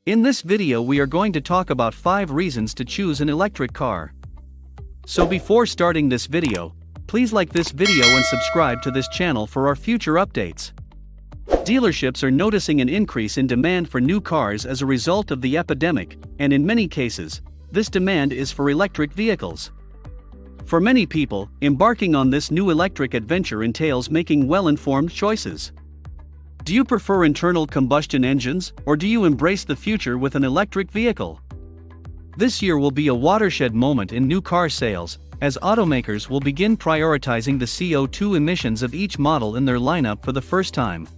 In this video we are going to talk about 5 reasons to choose an electric car. So before starting this video, please like this video and subscribe to this channel for our future updates. Dealerships are noticing an increase in demand for new cars as a result of the epidemic, and in many cases, this demand is for electric vehicles. For many people, embarking on this new electric adventure entails making well-informed choices. Do you prefer internal combustion engines, or do you embrace the future with an electric vehicle? This year will be a watershed moment in new car sales, as automakers will begin prioritizing the CO2 emissions of each model in their lineup for the first time.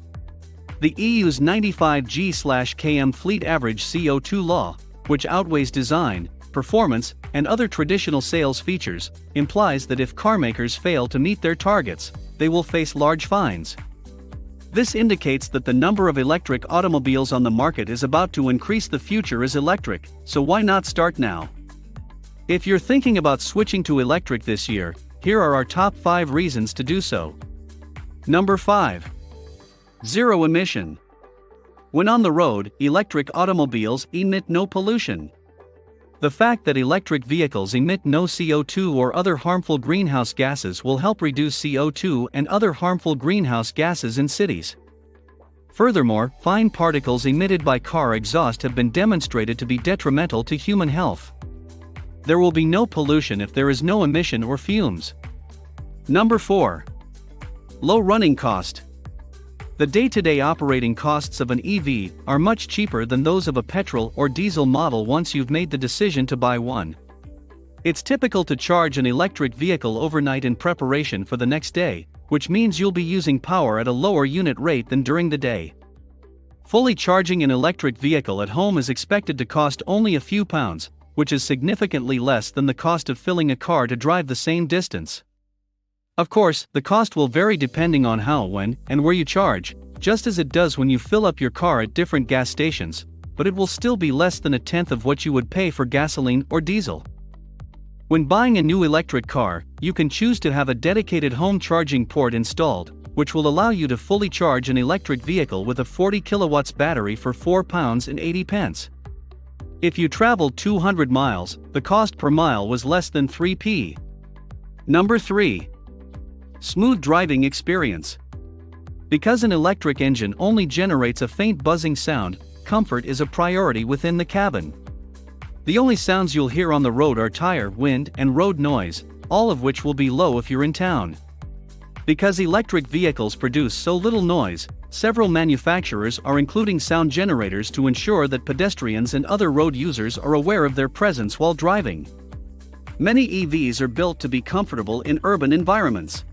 The EU's 95 g/km fleet average CO2 law, which outweighs design, performance, and other traditional sales features, implies that if carmakers fail to meet their targets, they will face large fines. This indicates that the number of electric automobiles on the market is about to increase. The future is electric, so why not start now? If you're thinking about switching to electric this year, here are our top 5 reasons to do so. Number 5. Zero emission. When on the road, electric automobiles emit no pollution. The fact that electric vehicles emit no CO2 or other harmful greenhouse gases will help reduce CO2 and other harmful greenhouse gases in cities. Furthermore, fine particles emitted by car exhaust have been demonstrated to be detrimental to human health. There will be no pollution if there is no emission or fumes. Number 4. Low running cost. The day-to-day operating costs of an EV are much cheaper than those of a petrol or diesel model once you've made the decision to buy one. It's typical to charge an electric vehicle overnight in preparation for the next day, which means you'll be using power at a lower unit rate than during the day. Fully charging an electric vehicle at home is expected to cost only a few pounds, which is significantly less than the cost of filling a car to drive the same distance. Of course, the cost will vary depending on how, when, and where you charge, just as it does when you fill up your car at different gas stations, but it will still be less than a tenth of what you would pay for gasoline or diesel. When buying a new electric car, you can choose to have a dedicated home charging port installed, which will allow you to fully charge an electric vehicle with a 40 kilowatts battery for £4.80. If you traveled 200 miles, the cost per mile was less than 3p. Number 3. Smooth driving experience. Because an electric engine only generates a faint buzzing sound, comfort is a priority within the cabin. The only sounds you'll hear on the road are tire, wind, and road noise, all of which will be low if you're in town. Because electric vehicles produce so little noise, several manufacturers are including sound generators to ensure that pedestrians and other road users are aware of their presence while driving. Many EVs are built to be comfortable in urban environments.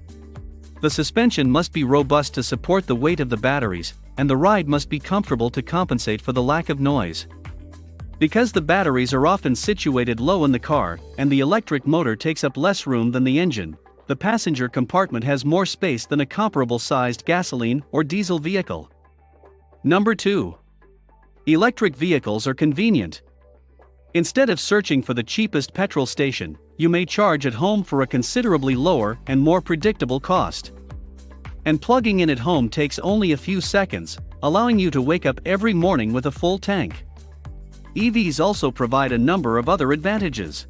The suspension must be robust to support the weight of the batteries, and the ride must be comfortable to compensate for the lack of noise. Because the batteries are often situated low in the car, and the electric motor takes up less room than the engine, the passenger compartment has more space than a comparable-sized gasoline or diesel vehicle. Number 2. Electric vehicles are convenient. Instead of searching for the cheapest petrol station, you may charge at home for a considerably lower and more predictable cost. And plugging in at home takes only a few seconds, allowing you to wake up every morning with a full tank. EVs also provide a number of other advantages.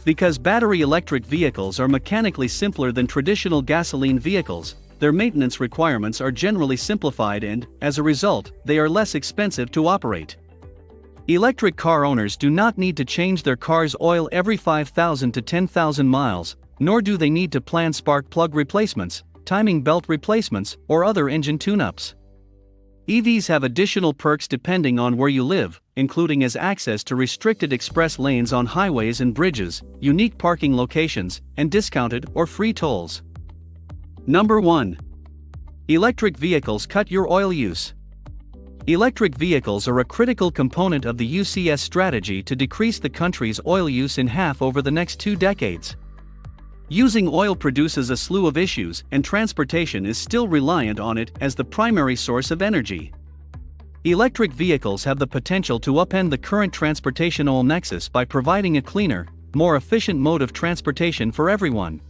Because battery electric vehicles are mechanically simpler than traditional gasoline vehicles, their maintenance requirements are generally simplified and, as a result, they are less expensive to operate. Electric car owners do not need to change their car's oil every 5,000 to 10,000 miles, nor do they need to plan spark plug replacements, timing belt replacements, or other engine tune-ups. EVs have additional perks depending on where you live, including as access to restricted express lanes on highways and bridges, unique parking locations, and discounted or free tolls. Number 1. Electric vehicles cut your oil use. Electric vehicles are a critical component of the UCS strategy to decrease the country's oil use in half over the next 2 decades. Using oil produces a slew of issues, and transportation is still reliant on it as the primary source of energy. Electric vehicles have the potential to upend the current transportation oil nexus by providing a cleaner, more efficient mode of transportation for everyone.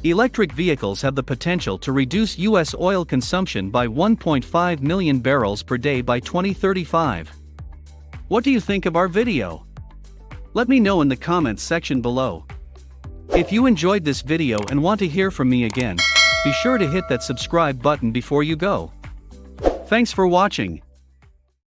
Electric vehicles have the potential to reduce U.S. oil consumption by 1.5 million barrels per day by 2035. What do you think of our video? Let me know in the comments section below. If you enjoyed this video and want to hear from me again, be sure to hit that subscribe button before you go. Thanks for watching.